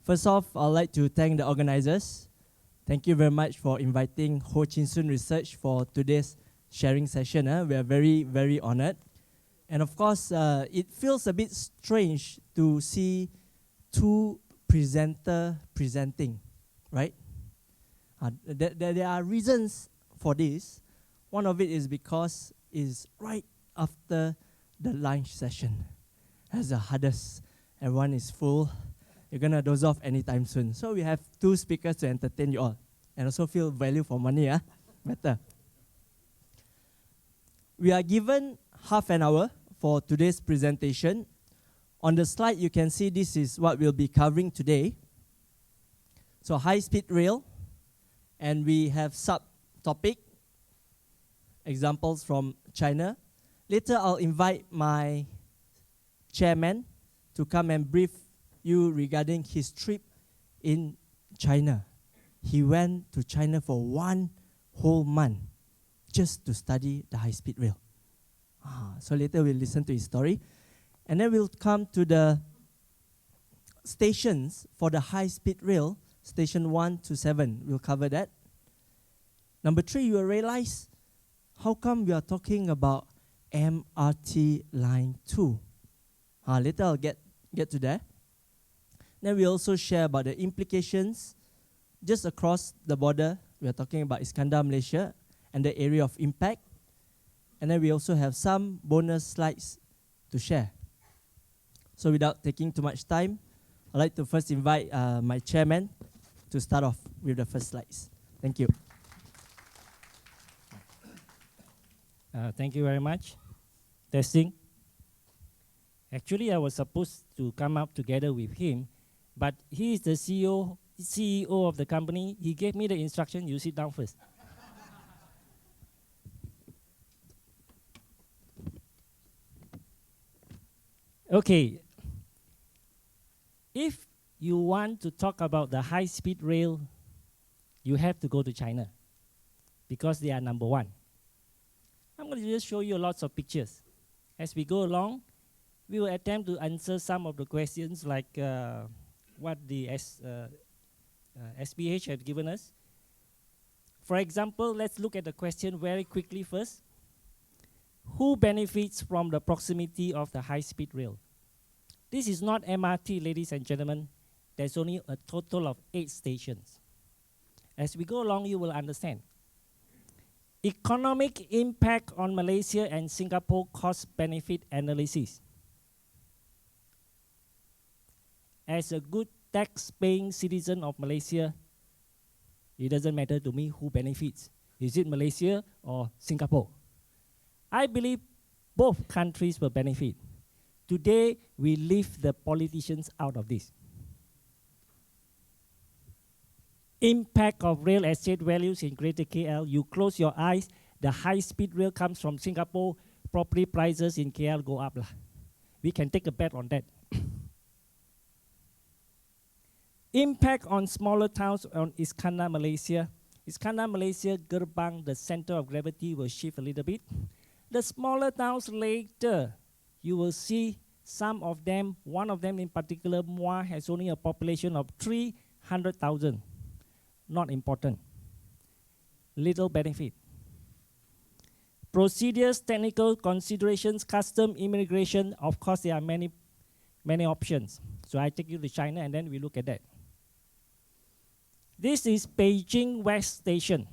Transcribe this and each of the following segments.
First off, I'd like to thank the organizers. Thank you very much for inviting Ho Chin Soon Research for today's sharing session. We are very, very honored. And of course, it feels a bit strange to see two presenters presenting, right? There are reasons for this. One of it is because it's right after the lunch session. That's the hardest. Everyone is full. You're going to doze off anytime soon. So we have two speakers to entertain you all. And also feel value for money, better. We are given half an hour for today's presentation. On the slide, you can see this is what we'll be covering today. So high-speed rail. And we have sub-topic, examples from China. Later, I'll invite my chairman to come and brief you regarding his trip in China. He went to China for 1 whole month just to study the high-speed rail. So later we'll listen to his story. And then we'll come to the stations for the high-speed rail, station 1 to 7. We'll cover that. Number 3, you will realize how come we are talking about MRT Line 2. Later I'll get to that. Then we also share about the implications just across the border. We are talking about Iskandar, Malaysia, and the area of impact. And then we also have some bonus slides to share. So without taking too much time, I'd like to first invite my chairman to start off with the first slides. Thank you. Thank you very much. Testing. Actually, I was supposed to come up together with him, but he is the CEO of the company. He gave me the instruction, you sit down first. Okay. If you want to talk about the high-speed rail, you have to go to China because they are number 1. I'm going to just show you lots of pictures. As we go along, we will attempt to answer some of the questions like what the SPH have given us. For example, let's look at the question very quickly first. Who benefits from the proximity of the high-speed rail? This is not MRT, ladies and gentlemen. There's only a total of 8 stations. As we go along, you will understand. Economic impact on Malaysia and Singapore cost-benefit analysis. As a good tax-paying citizen of Malaysia, it doesn't matter to me who benefits. Is it Malaysia or Singapore? I believe both countries will benefit. Today, we leave the politicians out of this. Impact of real estate values in Greater KL. You close your eyes, the high-speed rail comes from Singapore, property prices in KL go up. We can take a bet on that. Impact on smaller towns on Iskandar, Malaysia. Iskandar, Malaysia, Gerbang, the center of gravity will shift a little bit. The smaller towns later, you will see some of them, one of them in particular, Muar, has only a population of 300,000. Not important. Little benefit. Procedures, technical considerations, custom, immigration. Of course, there are many options. So I take you to China and then we look at that. This is Beijing West Station.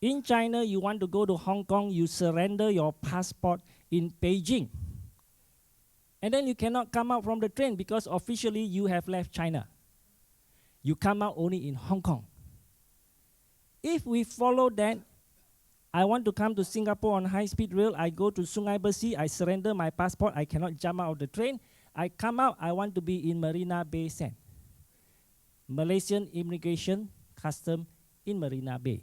In China, you want to go to Hong Kong, you surrender your passport in Beijing. And then you cannot come out from the train because officially you have left China. You come out only in Hong Kong. If we follow that, I want to come to Singapore on high-speed rail, I go to Sungai Besi, I surrender my passport, I cannot jump out of the train. I come out, I want to be in Marina Bay Sands. Malaysian immigration custom in Marina Bay.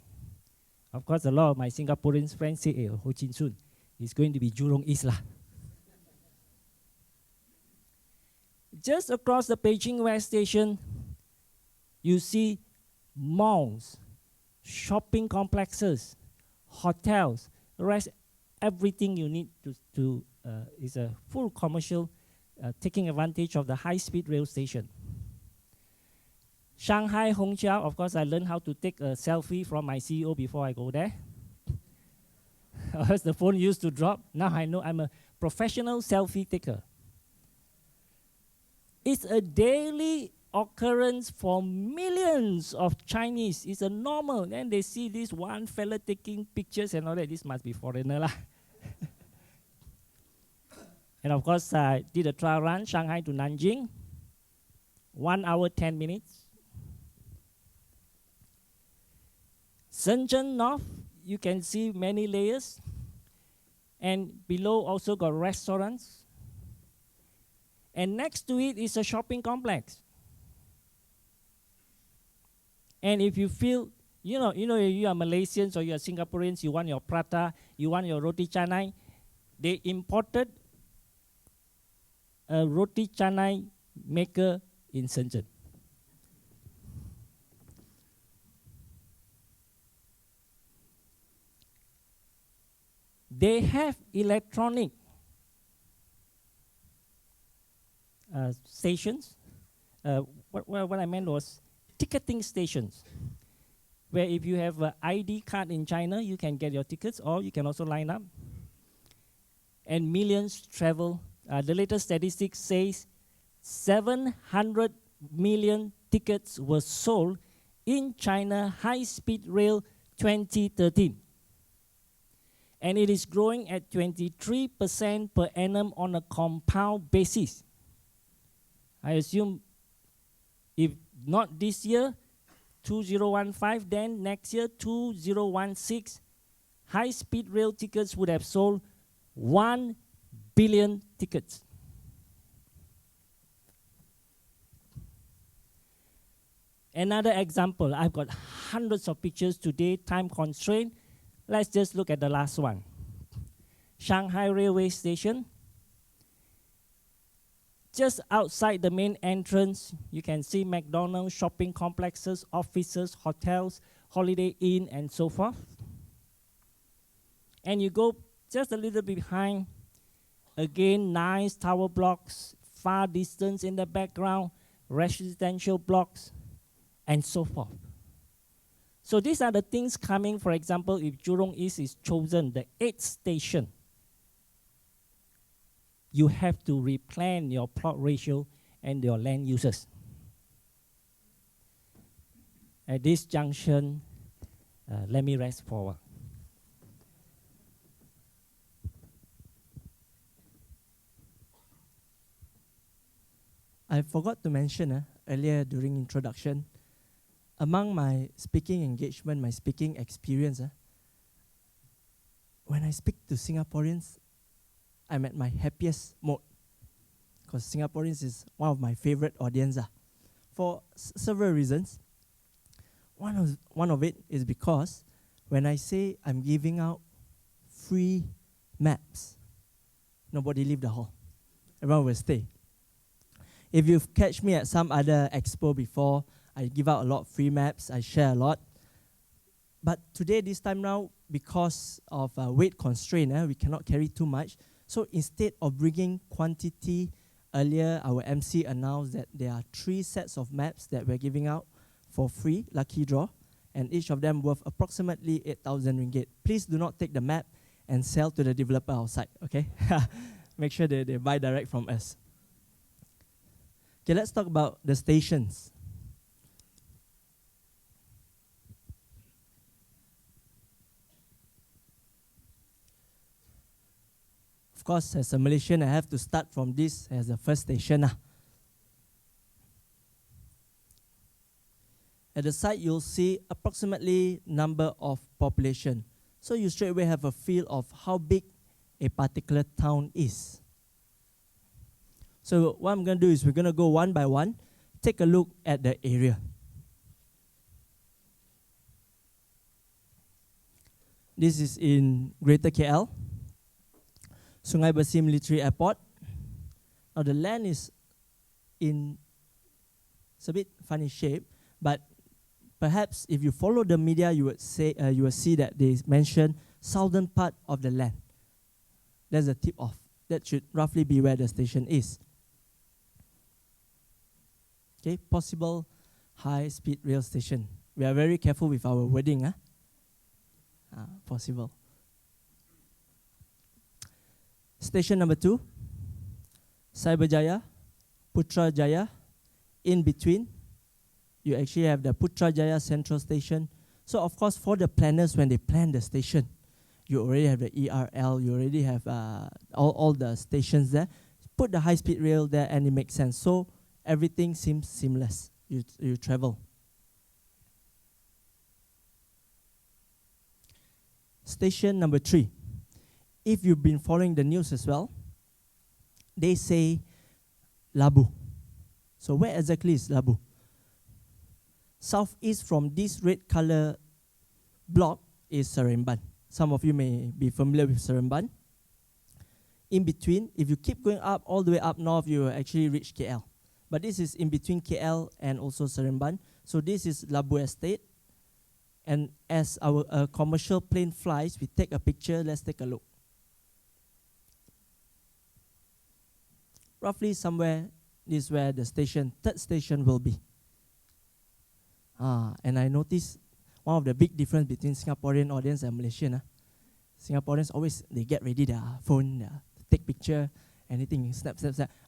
Of course, a lot of my Singaporean friends say, hey, Ho Chin Soon, it's going to be Jurong East lah. Just across the Beijing West Station, you see malls, shopping complexes, hotels, everything you need to is a full commercial taking advantage of the high-speed rail station. Shanghai Hongqiao, of course, I learned how to take a selfie from my CEO before I go there. As the phone used to drop, now I know I'm a professional selfie taker. It's a daily occurrence for millions of Chinese. It's a normal. Then they see this one fella taking pictures and all that. This must be foreigner lah. And of course, I did a trial run, Shanghai to Nanjing. 1 hour, 10 minutes. Shenzhen North, you can see many layers. And below also got restaurants. And next to it is a shopping complex. And if you feel, you know, you are Malaysians or you are Singaporeans, you want your prata, you want your roti canai, they imported a roti canai maker in Shenzhen. They have electronic stations. What I meant was ticketing stations, where if you have an ID card in China, you can get your tickets, or you can also line up. And millions travel. The latest statistics says 700 million tickets were sold in China high-speed rail 2013. And it is growing at 23% per annum on a compound basis. I assume if not this year, 2015, then next year, 2016, high-speed rail tickets would have sold 1 billion tickets. Another example, I've got hundreds of pictures today, time constraint. Let's just look at the last one. Shanghai Railway Station. Just outside the main entrance, you can see McDonald's, shopping complexes, offices, hotels, Holiday Inn, and so forth. And you go just a little bit behind, again, nice tower blocks, far distance in the background, residential blocks, and so forth. So these are the things coming, for example, if Jurong East is chosen, the 8th station, you have to replan your plot ratio and your land uses. At this junction, let me rest for a while. I forgot to mention earlier during introduction, among my speaking engagement, my speaking experience, when I speak to Singaporeans, I'm at my happiest mode, because Singaporeans is one of my favorite audience for several reasons. One of it is because when I say I'm giving out free maps, nobody leave the hall. Everyone will stay. If you've catch me at some other expo before, I give out a lot of free maps, I share a lot. But today, this time now, because of weight constraint, we cannot carry too much. So instead of bringing quantity, earlier our MC announced that there are 3 sets of maps that we're giving out for free, lucky draw, and each of them worth approximately 8,000 ringgit. Please do not take the map and sell to the developer outside, okay? Make sure they buy direct from us. Okay, let's talk about the stations. Of course, as a Malaysian, I have to start from this as the first station. At the side, you'll see approximately number of population. So you straight away have a feel of how big a particular town is. So what I'm going to do is we're going to go one by one, take a look at the area. This is in Greater KL, Sungai Besi Military Airport. Now the land is it's a bit funny shape, but perhaps if you follow the media, you would see that they mention southern part of the land. That's the tip off. That should roughly be where the station is. Okay, possible high-speed rail station. We are very careful with our wording, possible. Station number 2, Cyberjaya, Putrajaya. In between, you actually have the Putrajaya Central Station. So of course, for the planners, when they plan the station, you already have the ERL, you already have all the stations there. Put the high-speed rail there and it makes sense. So everything seems seamless. You travel. Station number 3. If you've been following the news as well, they say Labu. So where exactly is Labu? Southeast from this red color block is Seremban. Some of you may be familiar with Seremban. In between, if you keep going up, all the way up north, you will actually reach KL. But this is in between KL and also Seremban. So this is Labu Estate. And as our commercial plane flies, we take a picture. Let's take a look. Roughly somewhere, this is where the station, third station will be. And I noticed one of the big difference between Singaporean audience and Malaysian. Singaporeans always, they get ready their phone, take picture, anything, snap.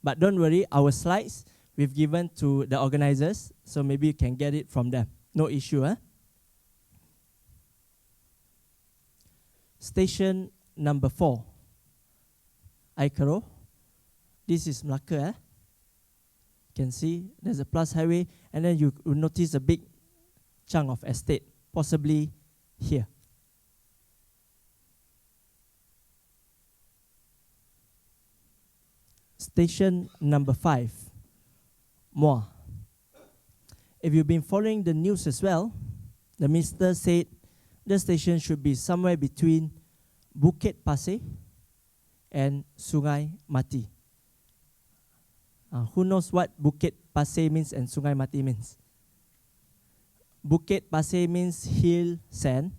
But don't worry, our slides we've given to the organizers, so maybe you can get it from them. No issue, Station number 4, Aikaro. This is Melaka, You can see there's a plus highway, and then you will notice a big chunk of estate, possibly here. Station number 5, Muar. If you've been following the news as well, the minister said the station should be somewhere between Bukit Pasir and Sungai Mati. Who knows what Bukit Pasir means and Sungai Mati means? Bukit Pasir means hill, sand.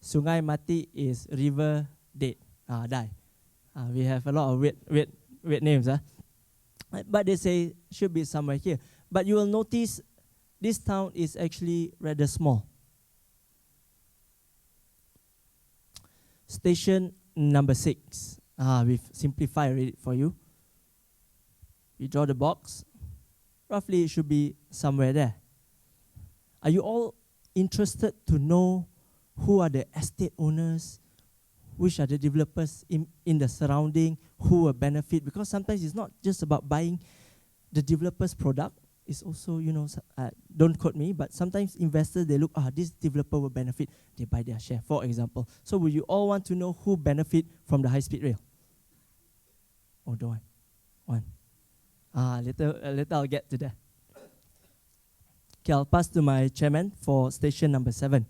Sungai Mati is river, dead, die. We have a lot of weird names. But they say should be somewhere here. But you will notice this town is actually rather small. Station number 6. We've simplified it for you. You draw the box. Roughly it should be somewhere there. Are you all interested to know who are the estate owners, which are the developers in the surrounding, who will benefit? Because sometimes it's not just about buying the developer's product. It's also, don't quote me, but sometimes investors, they look, this developer will benefit. They buy their share, for example. So will you all want to know who benefit from the high-speed rail? Oh, don't want. Later I'll get to that. Okay, I'll pass to my chairman for station number 7.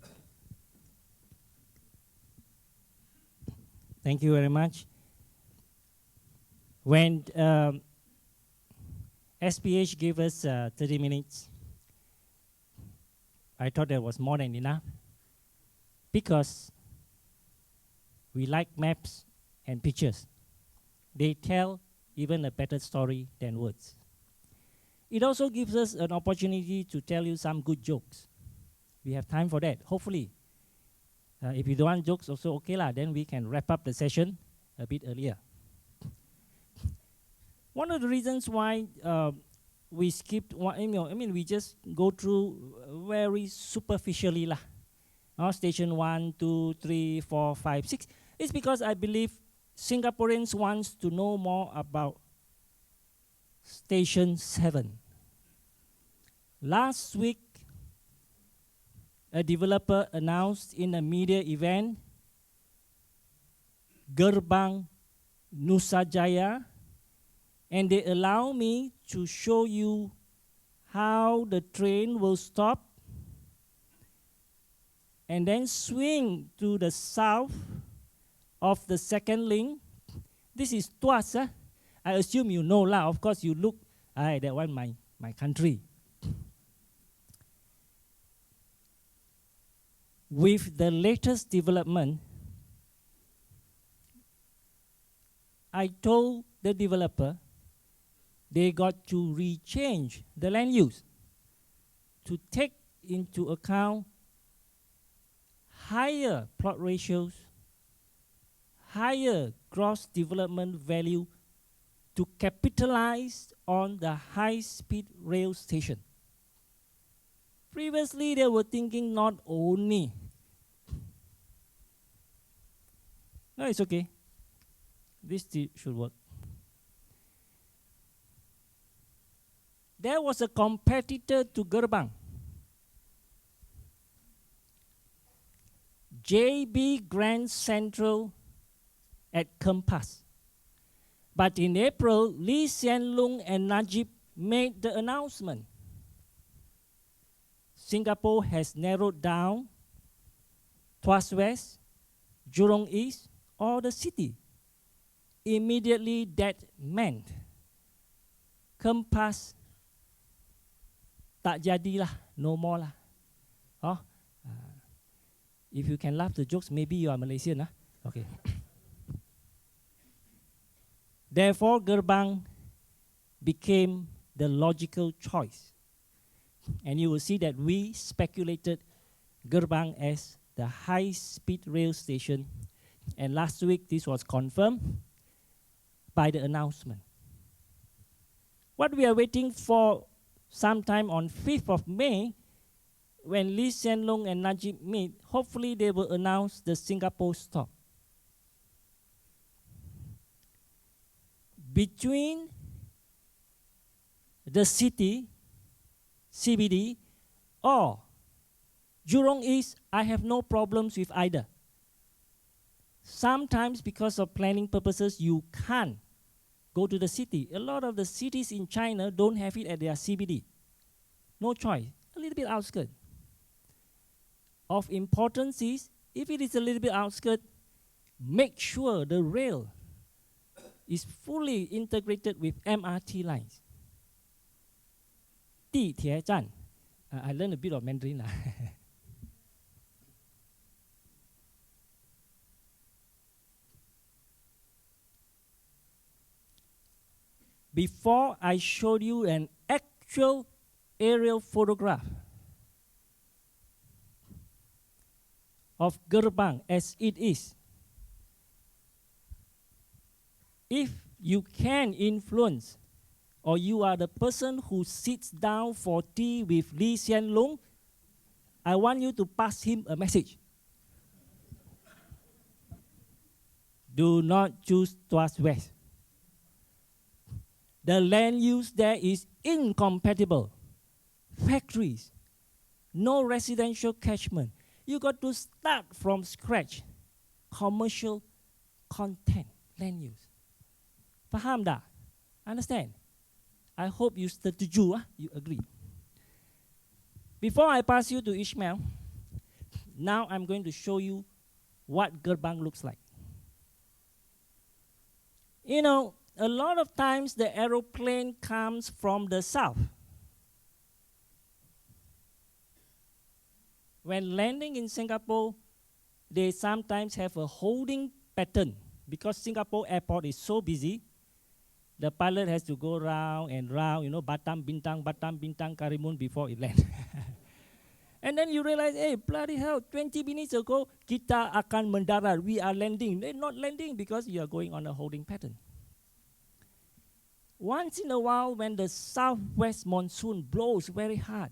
Thank you very much. When SPH gave us 30 minutes, I thought that was more than enough because we like maps and pictures. They tell even a better story than words. It also gives us an opportunity to tell you some good jokes. We have time for that, hopefully. If you don't want jokes, also okay lah. Then we can wrap up the session a bit earlier. One of the reasons why we skipped one, we just go through very superficially lah. Station 1, 2, 3, 4, 5, 6. It's because I believe Singaporeans want to know more about Station 7. Last week, a developer announced in a media event, Gerbang Nusajaya, and they allow me to show you how the train will stop and then swing to the south of the second link. This is Tuas. I assume you know lah. Of course you look, that one my country. With the latest development, I told the developer they got to rechange the land use. to take into account higher plot ratios, higher gross development value to capitalize on the high-speed rail station. Previously, they were thinking not only. No, it's okay. This should work. There was a competitor to Gerbang, JB Grand Central at Kempas. But in April, Lee Hsien Loong and Najib made the announcement. Singapore has narrowed down Tuas West, Jurong East, or the city. Immediately that meant Kempas tak jadilah, no more lah. Oh, if you can laugh the jokes, maybe you are Malaysian. Huh? Okay. Therefore, Gerbang became the logical choice. And you will see that we speculated Gerbang as the high-speed rail station. And last week, this was confirmed by the announcement. What we are waiting for sometime on 5th of May, when Lee Hsien Loong and Najib meet, hopefully they will announce the Singapore stop. Between the city, CBD, or Jurong East, I have no problems with either. Sometimes because of planning purposes, you can't go to the city. A lot of the cities in China don't have it at their CBD. No choice, a little bit outskirt. Of importance is, if it is a little bit outskirt, make sure the rail is fully integrated with MRT lines. 地铁站, I learned a bit of Mandarin. Before I showed you an actual aerial photograph of Gerbang as it is, if you can influence, or you are the person who sits down for tea with Lee Hsien Loong, I want you to pass him a message. Do not choose Tuas West. The land use there is incompatible. Factories, no residential catchment. You got to start from scratch. Commercial content, land use. Faham dah? Understand? I hope you setuju, you agree. Before I pass you to Ishmael, now I'm going to show you what Gerbang looks like. You know, a lot of times the aeroplane comes from the south. When landing in Singapore, they sometimes have a holding pattern because Singapore airport is so busy. The pilot has to go round and round, you know, Batam, Bintang, Karimun before it lands. And then you realize, hey, bloody hell, 20 minutes ago, kita akan mendarat, we are landing. They're not landing because you are going on a holding pattern. Once in a while, when the southwest monsoon blows very hard,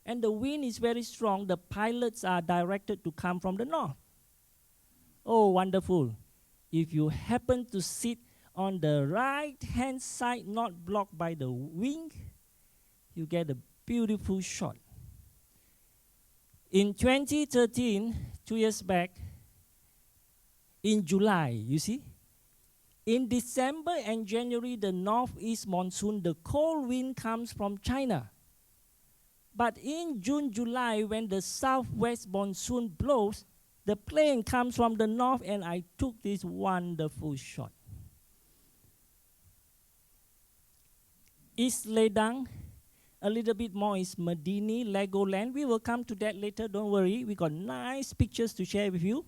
and the wind is very strong, the pilots are directed to come from the north. Oh, wonderful. If you happen to sit on the right-hand side, not blocked by the wing, you get a beautiful shot. In 2013, 2 years back, in July, you see, in December and January, the northeast monsoon, the cold wind comes from China. But in June, July, when the southwest monsoon blows, the plane comes from the north, and I took this wonderful shot. East Ledang, a little bit more is Medini, Legoland. We will come to that later, don't worry. We got nice pictures to share with you.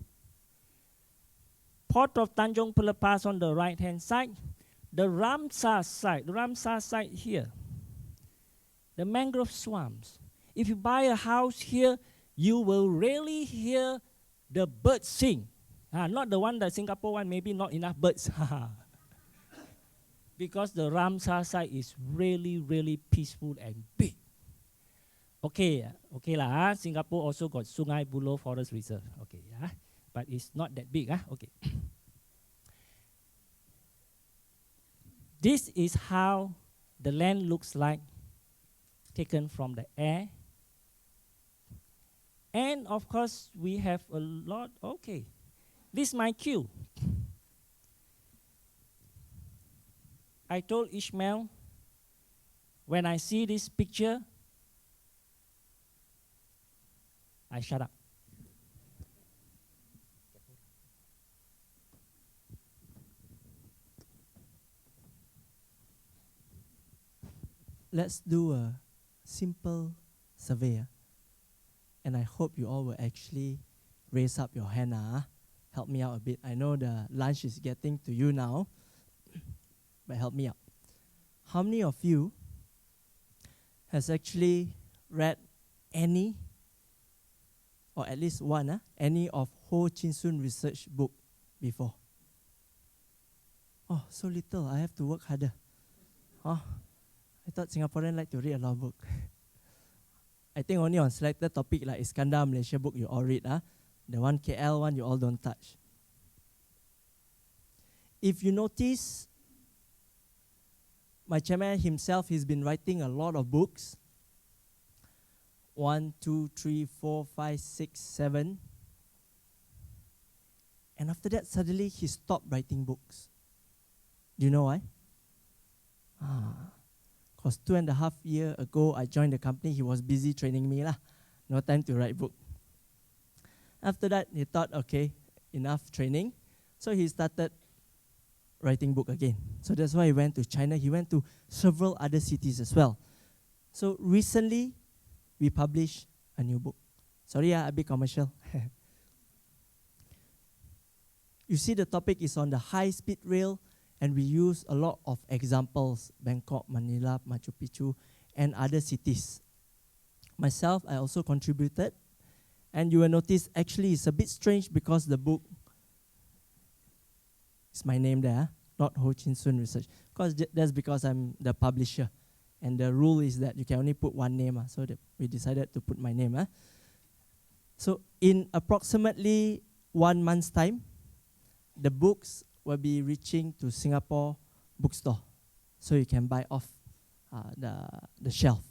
Port of Tanjung Pelepas on the right-hand side. The Ramsar side here. The mangrove swamps. If you buy a house here, you will really hear the birds sing. Not the one, the Singapore one, maybe not enough birds. Because the Ramsar site is really, really peaceful and big. Okay lah. Singapore also got Sungai Buloh Forest Reserve. Okay, but it's not that big. Okay. This is how the land looks like, taken from the air. And of course, we have a lot. Okay, this is my cue. I told Ishmael, when I see this picture, I shut up. Let's do a simple survey. And I hope you all will actually raise up your hand. Help me out a bit. I know the lunch is getting to you now, but help me out. How many of you has actually read any, or at least one, any of Ho Chin Soon research book before? Oh, so little. I have to work harder. I thought Singaporeans like to read a lot of books. I think only on selected topic like Iskandar Malaysia book you all read. The one KL one you all don't touch. If you notice, my chairman himself, he's been writing a lot of books. 1, 2, 3, 4, 5, 6, 7. And after that, suddenly he stopped writing books. Do you know why? Because 2.5 years ago, I joined the company. He was busy training me. No time to write book. After that, he thought, okay, enough training. So he started writing book again. So that's why he went to China. He went to several other cities as well. So recently, we published a new book. Sorry, a bit commercial. You see, the topic is on the high-speed rail, and we use a lot of examples, Bangkok, Manila, Machu Picchu, and other cities. Myself, I also contributed. And you will notice, actually, it's a bit strange because the book is my name there, not Ho Chin Soon Research. That's because I'm the publisher. And the rule is that you can only put one name. So we decided to put my name. So in approximately 1 month's time, the books will be reaching to Singapore bookstore. So you can buy off the shelf.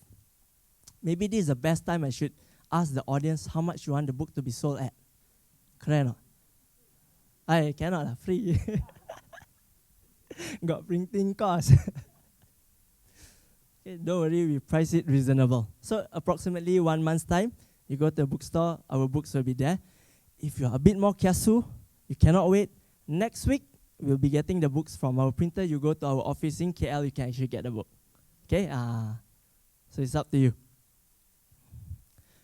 Maybe this is the best time I should ask the audience how much you want the book to be sold at. Correct or not? I cannot, free. Got printing cost. Okay, don't worry, we price it reasonable. So approximately 1 month's time, you go to the bookstore, our books will be there. If you're a bit more kiasu, you cannot wait. Next week, we'll be getting the books from our printer. You go to our office in KL, you can actually get the book. Okay, so it's up to you.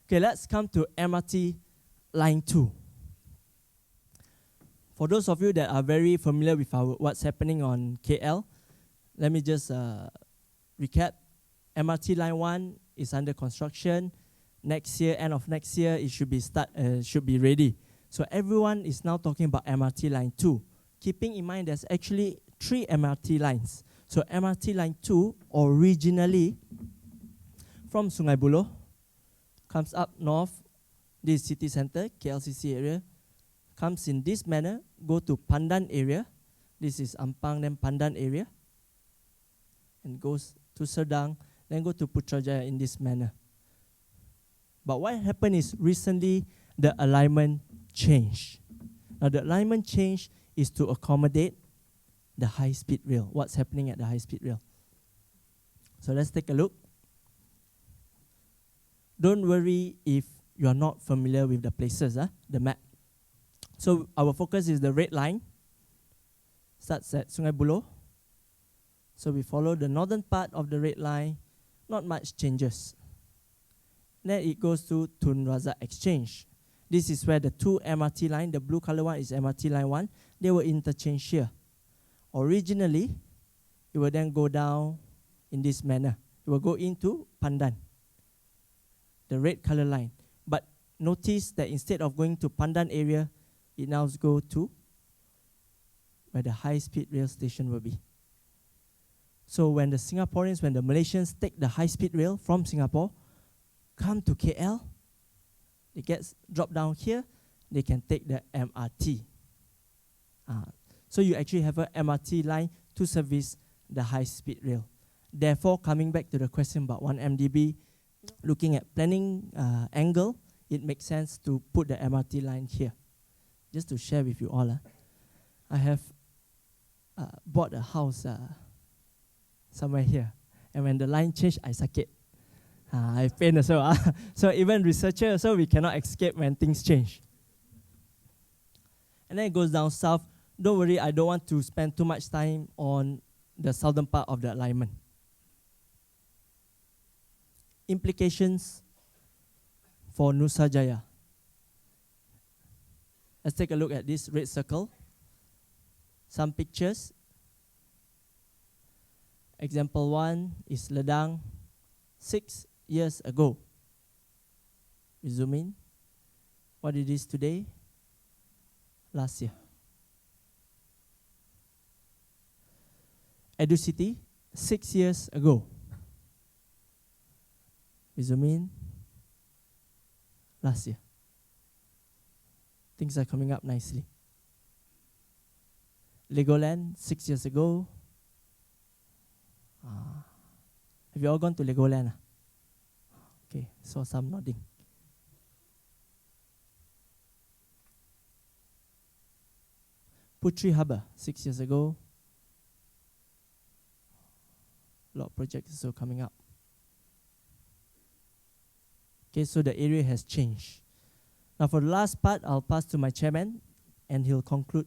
Okay, let's come to MRT Line 2. For those of you that are very familiar with what's happening on KL, let me just recap. MRT Line 1 is under construction. Next year, end of next year, it should be ready. So everyone is now talking about MRT Line 2. Keeping in mind there's actually 3 MRT lines. So MRT Line 2 originally from Sungai Buloh comes up north, this city center, KLCC area, comes in this manner, go to Pandan area. This is Ampang, then Pandan area. And goes to Serdang, then go to Putrajaya in this manner. But what happened is recently the alignment changed. Now the alignment change is to accommodate the high-speed rail. What's happening at the high-speed rail? So let's take a look. Don't worry if you are not familiar with the places, the map. So our focus is the red line. Starts at Sungai Buloh. So we follow the northern part of the red line. Not much changes. Then it goes to Tun Razak Exchange. This is where the 2 MRT line, the blue color one is MRT line 1, they will interchange here. Originally, it will then go down in this manner. It will go into Pandan. the red color line. But notice that instead of going to Pandan area, it now goes to where the high-speed rail station will be. So when the Singaporeans, when the Malaysians take the high-speed rail from Singapore, come to KL, they get dropped down here, they can take the MRT. So you actually have a MRT line to service the high-speed rail. Therefore, coming back to the question about 1MDB, looking at planning angle, it makes sense to put the MRT line here. Just to share with you all, I have bought a house somewhere here. And when the line changed, I suck it. I pain as well. So even researchers, so we cannot escape when things change. And then it goes down south. Don't worry, I don't want to spend too much time on the southern part of the alignment. Implications for Nusajaya. Let's take a look at this red circle. Some pictures. Example 1 is Ledang 6 years ago. We zoom in. What it is today? Last year. Edu City 6 years ago. We zoom in. Last year. Things are coming up nicely. Legoland 6 years ago. Have you all gone to Legoland? Okay, saw some nodding. Putri Harbour 6 years ago. A lot of projects also coming up. Okay, so the area has changed. Now for the last part, I'll pass to my chairman and he'll conclude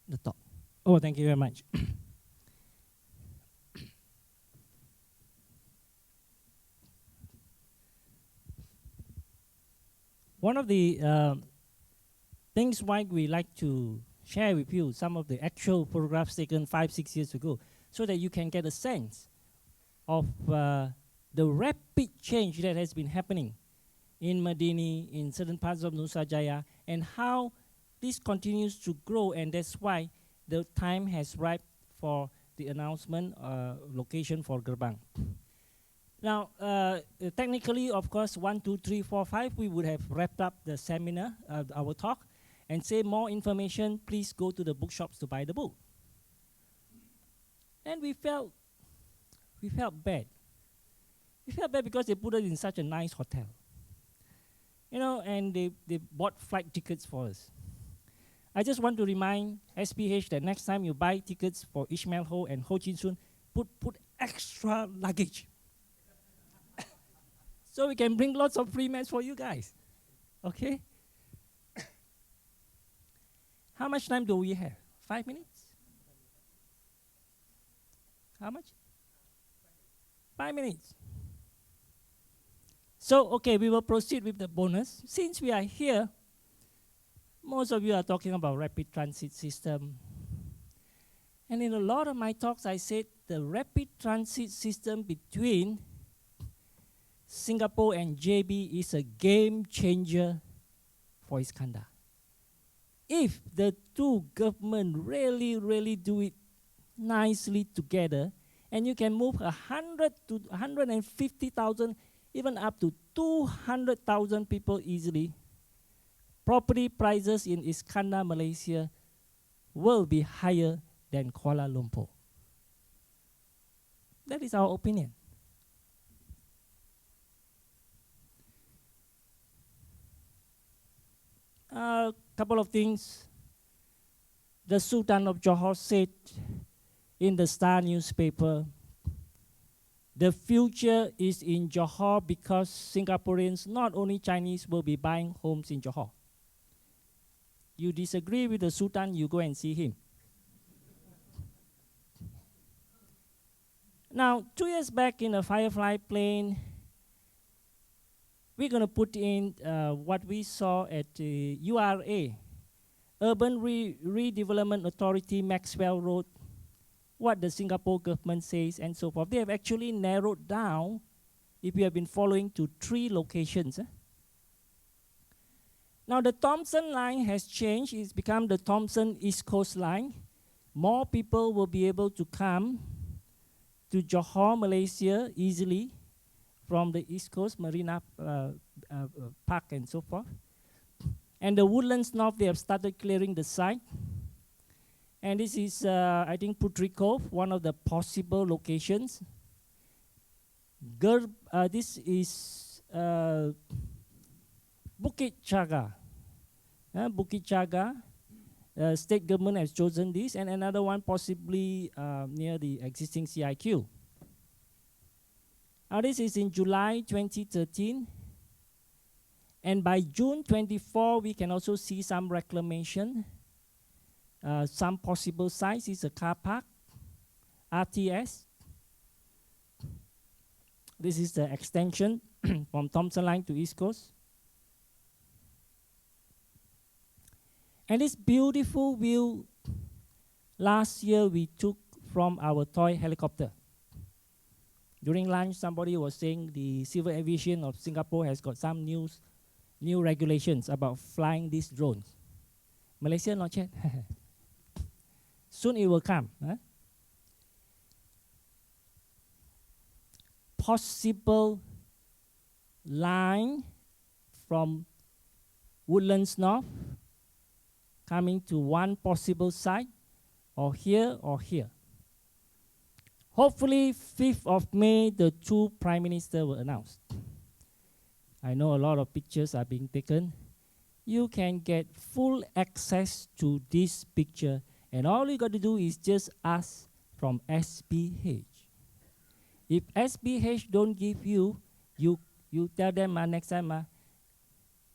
the talk. Oh, thank you very much. One of the things why we like to share with you some of the actual photographs taken 5-6 years ago, so that you can get a sense of the rapid change that has been happening in Madini, in certain parts of Nusajaya, and how this continues to grow, and that's why the time has arrived for the announcement location for Gerbang. Now, technically, of course, 1, 2, 3, 4, 5, we would have wrapped up the seminar, our talk, and say more information, please go to the bookshops to buy the book. And we felt bad. We felt bad because they put us in such a nice hotel. You know, and they bought flight tickets for us. I just want to remind SPH that next time you buy tickets for Ishmael Ho and Ho Chin Soon, put extra luggage. So we can bring lots of free mats for you guys. Okay? How much time do we have? 5 minutes? How much? 5 minutes. So, okay, we will proceed with the bonus. Since we are here, most of you are talking about rapid transit system. And in a lot of my talks, I said the rapid transit system between Singapore and JB is a game changer for Iskandar. If the two governments really do it nicely together, and you can move 100 to 150,000, even up to 200,000 people easily, property prices in Iskandar, Malaysia will be higher than Kuala Lumpur. That is our opinion. A couple of things. The Sultan of Johor said in the Star newspaper, the future is in Johor because Singaporeans, not only Chinese, will be buying homes in Johor. You disagree with the Sultan, you go and see him. Now, 2 years back in a Firefly plane, we're going to put in what we saw at URA, Urban Redevelopment Authority, Maxwell Road, what the Singapore government says, and so forth. They have actually narrowed down if you have been following, to 3 locations. Now the Thomson line has changed. It's become the Thomson East Coast line. More people will be able to come to Johor, Malaysia easily from the East Coast, Marina Park and so forth. And the Woodlands North, they have started clearing the site. And this is, I think, Putri Cove, one of the possible locations. This is Bukit Chaga. Bukit Chaga, state government has chosen this, and another one possibly near the existing CIQ. Now this is in July 2013. And by June 24, we can also see some reclamation. Some possible sites is a car park, RTS. This is the extension from Thomson Line to East Coast. And this beautiful view, last year we took from our toy helicopter. During lunch, somebody was saying the Civil Aviation of Singapore has got some new regulations about flying these drones. Malaysia not yet. Soon it will come. Possible line from Woodlands North coming to one possible site, or here or here. Hopefully 5th of May, the 2 Prime Ministers will announce. I know a lot of pictures are being taken. You can get full access to this picture, and all you got to do is just ask from SPH. If SPH don't give you, you tell them next time,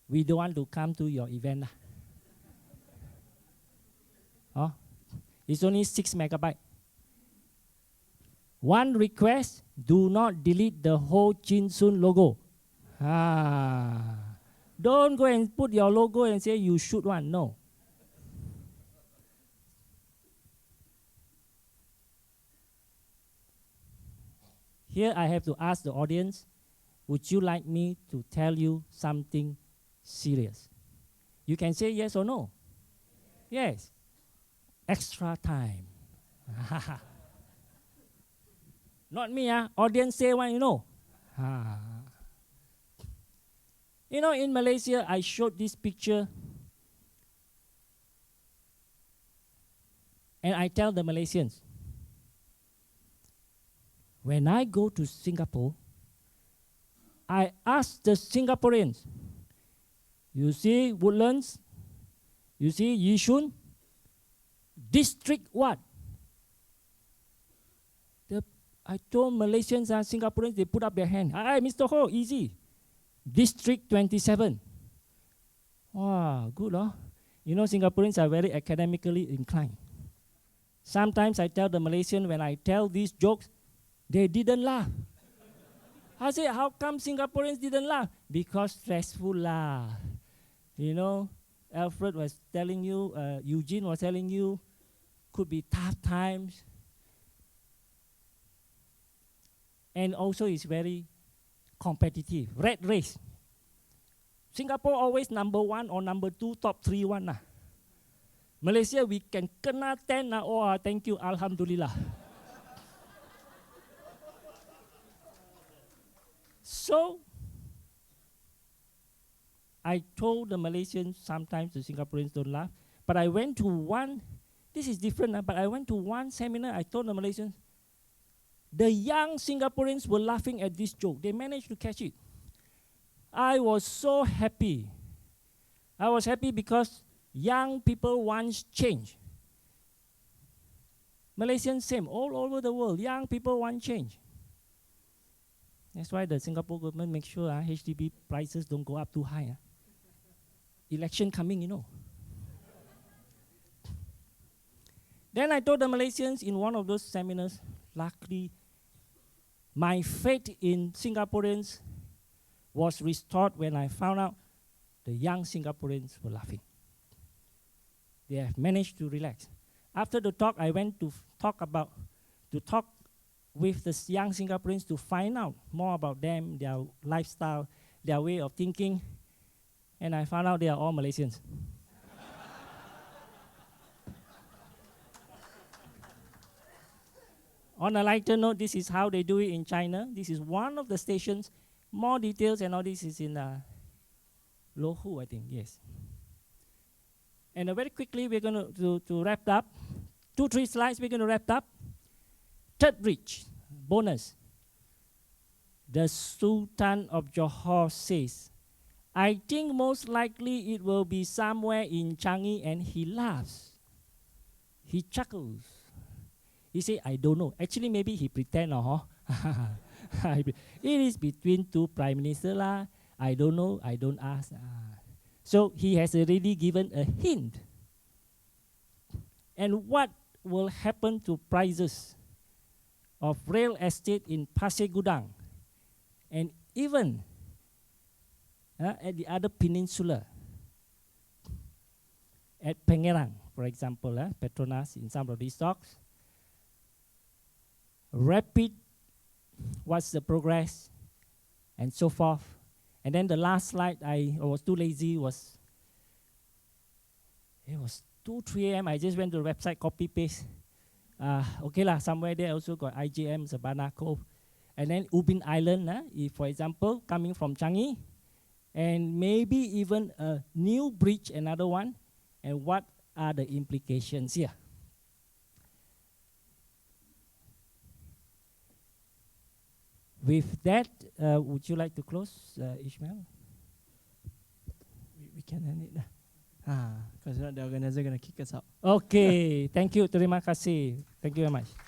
we don't want to come to your event. It's only 6 megabytes. One request, do not delete the Ho Chin Soon logo. Don't go and put your logo and say you shoot one. No. Here I have to ask the audience, would you like me to tell you something serious? You can say yes or no. Yes. Extra time. Not me, audience say one, you know. You know, in Malaysia, I showed this picture, and I tell the Malaysians, when I go to Singapore, I ask the Singaporeans, you see Woodlands, you see Yishun, district what? I told Malaysians and Singaporeans, they put up their hand. Hi, Mr. Ho, easy. District 27. Wow, good, huh? You know, Singaporeans are very academically inclined. Sometimes I tell the Malaysian, when I tell these jokes, they didn't laugh. I say, how come Singaporeans didn't laugh? Because stressful lah. You know, Alfred was telling you, Eugene was telling you, could be tough times. And also it's very competitive. Red race. Singapore always number 1 or number 2, top 3 one. Malaysia, we can kena 10. Oh, thank you, Alhamdulillah. So, I told the Malaysians, sometimes the Singaporeans don't laugh, but I went to one, this is different, but I went to one seminar, I told the Malaysians, the young Singaporeans were laughing at this joke. They managed to catch it. I was so happy. I was happy because young people want change. Malaysians same, all over the world, young people want change. That's why the Singapore government makes sure HDB prices don't go up too high. Election coming, you know. Then I told the Malaysians in one of those seminars, luckily, my faith in Singaporeans was restored when I found out the young Singaporeans were laughing. They have managed to relax. After the talk, I went to talk with the young Singaporeans to find out more about them, their lifestyle, their way of thinking, and I found out they are all Malaysians. On a lighter note, this is how they do it in China. This is one of the stations. More details and all this is in Lohu, I think, yes. And very quickly, we're going to wrap up. 2-3 slides, we're going to wrap up. Third bridge, bonus. The Sultan of Johor says, I think most likely it will be somewhere in Changi, and he laughs. He chuckles. He say, I don't know. Actually, maybe he pretend, it is between two prime ministers lah. I don't know, I don't ask. So he has already given a hint. And what will happen to prices of real estate in Pasir Gudang and even at the other peninsula, at Pengerang, for example, Petronas in some of these stocks. Rapid, what's the progress, and so forth. And then the last slide, I was too lazy, it was 2-3 a.m. I just went to the website, copy paste. Okay lah, somewhere there also got IJM, Sabana Cove. And then Ubin Island, if for example, coming from Changi, and maybe even a new bridge, another one, and what are the implications here? With that, would you like to close, Ishmael? We can end it. Because the organizer going to kick us out. Okay, thank you, terima kasih. Thank you very much.